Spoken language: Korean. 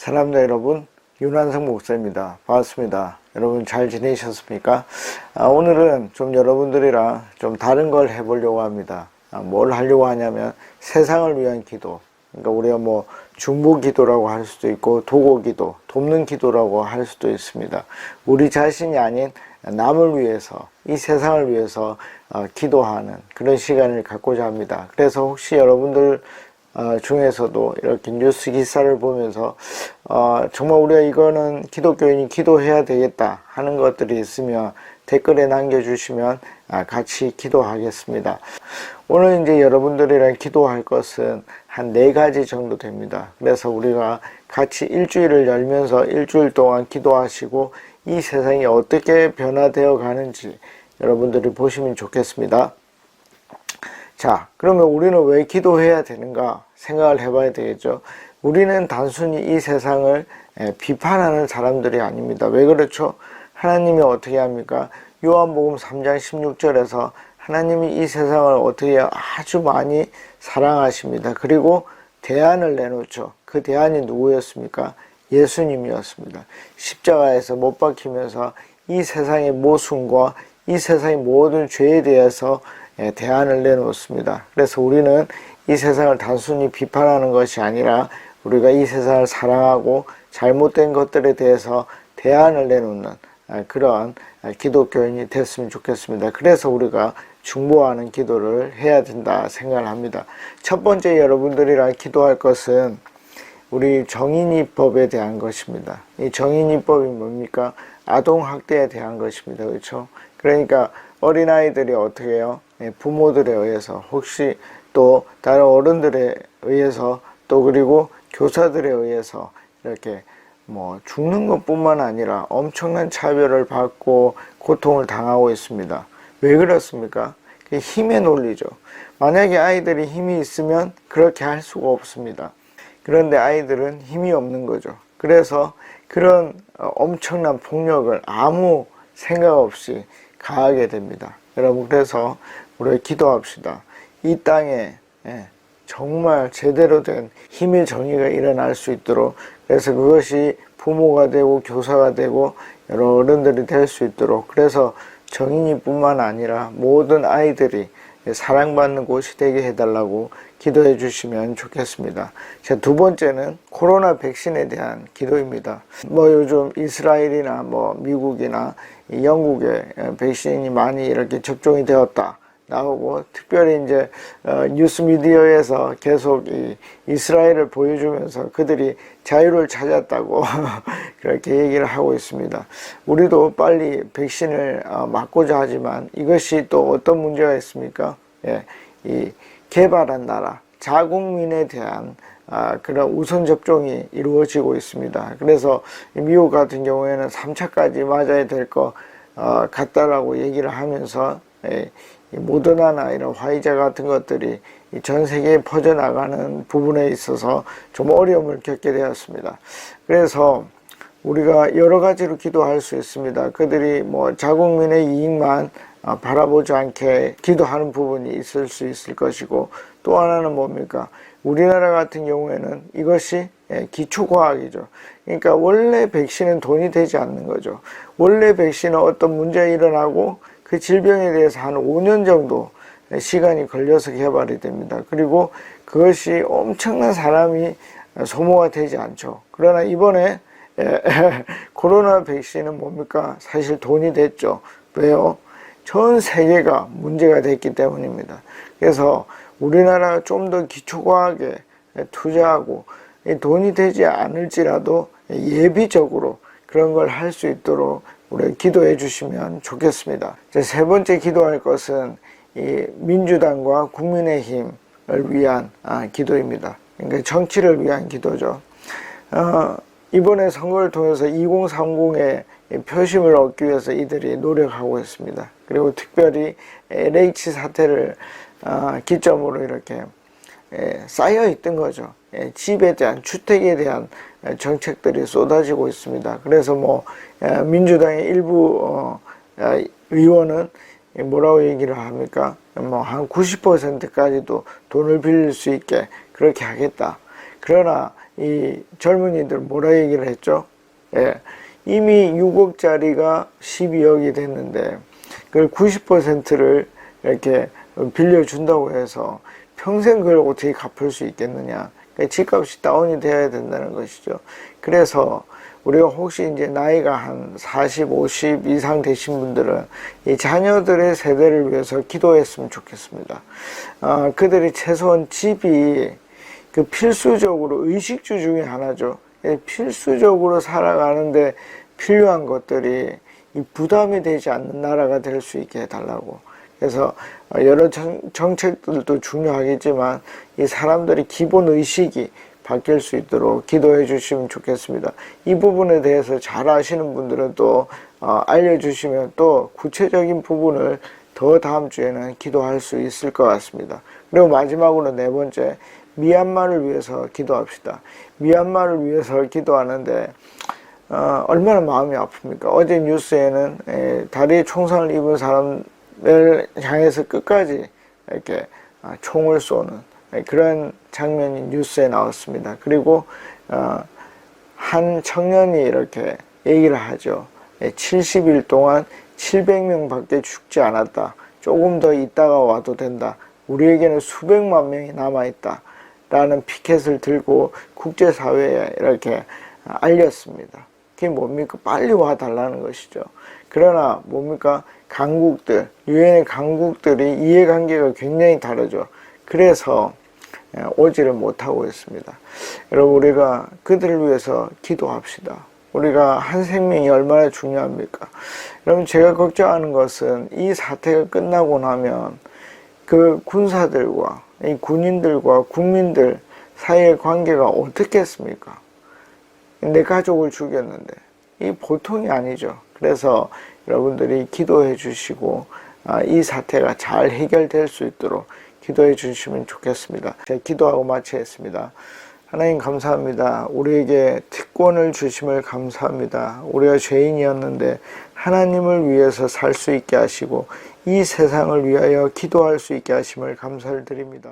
사랑합니다 여러분, 윤한성 목사입니다. 반갑습니다. 여러분 잘 지내셨습니까? 오늘은 좀 여러분들이랑 좀 다른 걸 해보려고 합니다. 뭘 하려고 하냐면 세상을 위한 기도, 그러니까 우리가 뭐 중보 기도라고 할 수도 있고 도고 기도, 돕는 기도라고 할 수도 있습니다. 우리 자신이 아닌 남을 위해서, 이 세상을 위해서 기도하는 그런 시간을 갖고자 합니다. 그래서 혹시 여러분들 중에서도 이렇게 뉴스 기사를 보면서 정말 우리가 이거는 기독교인이 기도해야 되겠다 하는 것들이 있으면 댓글에 남겨주시면 같이 기도하겠습니다. 오늘 이제 여러분들이랑 기도할 것은 한 4가지 정도 됩니다. 그래서 우리가 같이 일주일을 열면서 일주일 동안 기도하시고 이 세상이 어떻게 변화되어 가는지 여러분들이 보시면 좋겠습니다. 자, 그러면 우리는 왜 기도해야 되는가 생각을 해봐야 되겠죠. 우리는 단순히 이 세상을 비판하는 사람들이 아닙니다. 왜 그렇죠? 하나님이 어떻게 합니까? 요한복음 3장 16절에서 하나님이 이 세상을 어떻게 아주 많이 사랑하십니다. 그리고 대안을 내놓죠. 그 대안이 누구였습니까? 예수님이었습니다. 십자가에서 못 박히면서 이 세상의 모순과 이 세상의 모든 죄에 대해서 대안을 내놓습니다. 그래서 우리는 이 세상을 단순히 비판하는 것이 아니라 우리가 이 세상을 사랑하고 잘못된 것들에 대해서 대안을 내놓는 그런 기독교인이 됐으면 좋겠습니다. 그래서 우리가 중보하는 기도를 해야 된다 생각을 합니다. 첫 번째 여러분들이랑 기도할 것은 우리 정인이법에 대한 것입니다. 이 정인이법이 뭡니까? 아동학대에 대한 것입니다. 그렇죠? 그러니까 어린아이들이 어떻게 해요? 부모들에 의해서 혹시 또 다른 어른들에 의해서 또 그리고 교사들에 의해서 이렇게 뭐 죽는 것뿐만 아니라 엄청난 차별을 받고 고통을 당하고 있습니다. 왜 그렇습니까? 그게 힘의 논리죠. 만약에 아이들이 힘이 있으면 그렇게 할 수가 없습니다. 그런데 아이들은 힘이 없는 거죠. 그래서 그런 엄청난 폭력을 아무 생각 없이 가하게 됩니다. 여러분, 그래서 우리 기도합시다. 이 땅에 정말 제대로 된 힘의 정의가 일어날 수 있도록, 그래서 그것이 부모가 되고 교사가 되고 여러 어른들이 될 수 있도록, 그래서 정인이 뿐만 아니라 모든 아이들이 사랑받는 곳이 되게 해달라고 기도해 주시면 좋겠습니다. 자, 두 번째는 코로나 백신에 대한 기도입니다. 뭐 요즘 이스라엘이나 뭐 미국이나 영국에 백신이 많이 이렇게 접종이 되었다 나오고, 특별히 이제 뉴스 미디어에서 계속 이 이스라엘을 보여주면서 그들이 자유를 찾았다고 그렇게 얘기를 하고 있습니다. 우리도 빨리 백신을 맞고자 하지만 이것이 또 어떤 문제가 있습니까? 이 개발한 나라 자국민에 대한 그런 우선 접종이 이루어지고 있습니다. 그래서 미국 같은 경우에는 3차까지 맞아야 될 것 같다라고 얘기를 하면서 모더나나 이런 화이자 같은 것들이 전 세계에 퍼져나가는 부분에 있어서 좀 어려움을 겪게 되었습니다. 그래서 우리가 여러 가지로 기도할 수 있습니다. 그들이 뭐 자국민의 이익만 바라보지 않게 기도하는 부분이 있을 수 있을 것이고, 또 하나는 뭡니까? 우리나라 같은 경우에는 이것이 기초과학이죠. 그러니까 원래 백신은 돈이 되지 않는 거죠. 원래 백신은 어떤 문제가 일어나고 그 질병에 대해서 한 5년 정도 시간이 걸려서 개발이 됩니다. 그리고 그것이 엄청난 사람이 소모가 되지 않죠. 그러나 이번에 코로나 백신은 뭡니까? 사실 돈이 됐죠. 왜요? 전 세계가 문제가 됐기 때문입니다. 그래서 우리나라가 좀 더 기초과학에 투자하고 돈이 되지 않을지라도 예비적으로 그런 걸 할 수 있도록 우리 기도해 주시면 좋겠습니다. 세 번째 기도할 것은 이 민주당과 국민의힘을 위한 기도입니다. 그러니까 정치를 위한 기도죠. 이번에 선거를 통해서 2030의 표심을 얻기 위해서 이들이 노력하고 있습니다. 그리고 특별히 LH 사태를 기점으로 이렇게 쌓여 있던 거죠. 집에 대한, 주택에 대한 정책들이 쏟아지고 있습니다. 그래서 뭐 민주당의 일부 의원은 뭐라고 얘기를 합니까? 뭐 한 90%까지도 돈을 빌릴 수 있게 그렇게 하겠다. 그러나 이 젊은이들 뭐라 얘기를 했죠? 예, 이미 6억짜리가 12억이 됐는데 그걸 90%를 이렇게 빌려준다고 해서 평생 그걸 어떻게 갚을 수 있겠느냐. 그러니까 집값이 다운이 되어야 된다는 것이죠. 그래서 우리가 혹시 이제 나이가 한 40, 50 이상 되신 분들은 이 자녀들의 세대를 위해서 기도했으면 좋겠습니다. 그들이 최소한 집이 그 필수적으로 의식주 중에 하나죠. 필수적으로 살아가는데 필요한 것들이 이 부담이 되지 않는 나라가 될 수 있게 해달라고. 그래서 여러 정책들도 중요하겠지만 이 사람들의 기본 의식이 바뀔 수 있도록 기도해 주시면 좋겠습니다. 이 부분에 대해서 잘 아시는 분들은 또 알려주시면 또 구체적인 부분을 더 다음 주에는 기도할 수 있을 것 같습니다. 그리고 마지막으로 네 번째, 미얀마를 위해서 기도합시다. 미얀마를 위해서 기도하는데 얼마나 마음이 아픕니까? 어제 뉴스에는 다리에 총상을 입은 사람을 향해서 끝까지 이렇게 총을 쏘는 그런 장면이 뉴스에 나왔습니다. 그리고 한 청년이 이렇게 얘기를 하죠. 70일 동안 700명 밖에 죽지 않았다. 조금 더 있다가 와도 된다. 우리에게는 수백만 명이 남아있다. 라는 피켓을 들고 국제사회에 이렇게 알렸습니다. 그게 뭡니까? 빨리 와달라는 것이죠. 그러나 뭡니까? 강국들, 유엔의 강국들이 이해관계가 굉장히 다르죠. 그래서 오지를 못하고 있습니다. 여러분, 우리가 그들을 위해서 기도합시다. 우리가 한 생명이 얼마나 중요합니까? 여러분, 제가 걱정하는 것은 이 사태가 끝나고 나면 그 군사들과 이 군인들과 국민들 사이의 관계가 어떻겠습니까? 내 가족을 죽였는데 이 보통이 아니죠. 그래서 여러분들이 기도해 주시고 이 사태가 잘 해결될 수 있도록 기도해 주시면 좋겠습니다. 제가 기도하고 마치겠습니다. 하나님 감사합니다. 우리에게 특권을 주심을 감사합니다. 우리가 죄인이었는데 하나님을 위해서 살 수 있게 하시고 이 세상을 위하여 기도할 수 있게 하심을 감사를 드립니다.